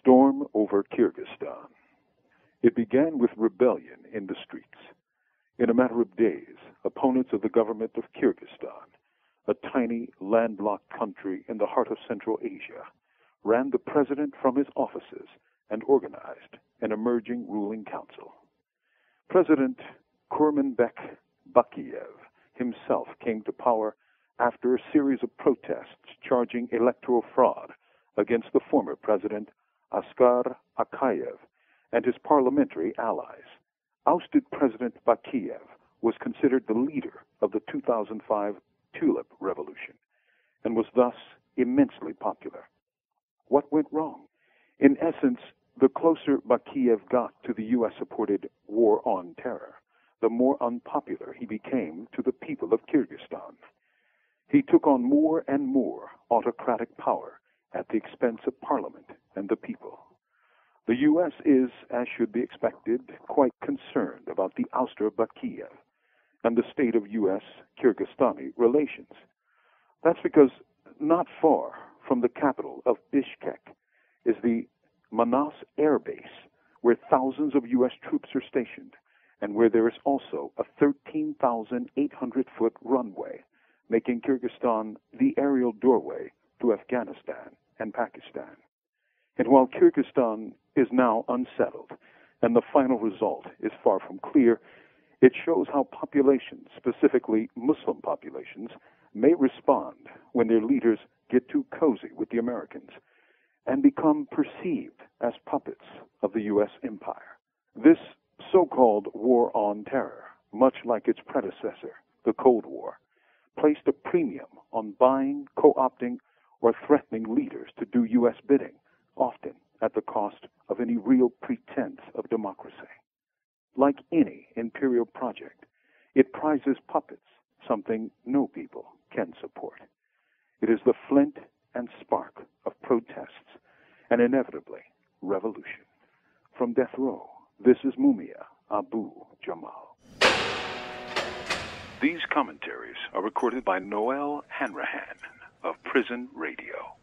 storm over Kyrgyzstan. It began with rebellion in the streets. In a matter of days, opponents of the government of Kyrgyzstan, a tiny landlocked country in the heart of Central Asia, ran the president from his offices and organized an emerging ruling council. President Kurmanbek Bakiev himself came to power after a series of protests charging electoral fraud against the former president Askar Akayev and his parliamentary allies. Ousted President Bakiev was considered the leader of the 2005 Tulip Revolution and was thus immensely popular. What went wrong? In essence, the closer Bakiev got to the U.S.-supported war on terror, the more unpopular he became to the people of Kyrgyzstan. He took on more and more autocratic power at the expense of Parliament and the people. The U.S. is, as should be expected, quite concerned about the ouster of Bakiev and the state of U.S.-Kyrgyzstani relations. That's because not far from the capital of Bishkek is the Manas Air Base, where thousands of U.S. troops are stationed, and where there is also a 13,800-foot runway, making Kyrgyzstan the aerial doorway to Afghanistan and Pakistan. And while Kyrgyzstan is now unsettled, and the final result is far from clear, it shows how populations, specifically Muslim populations, may respond when their leaders get too cozy with the Americans and become perceived as puppets of the U.S. empire. This so-called war on terror, much like its predecessor, the Cold War, placed a premium on buying, co-opting, or threatening leaders to do U.S. bidding, often at the cost of any real pretense of democracy. Like any imperial project, it prizes puppets, something no people can support. It is the flint and spark of protests and inevitably revolution. From death row, this is Mumia Abu Jamal. These commentaries are recorded by Noel Hanrahan of Prison Radio.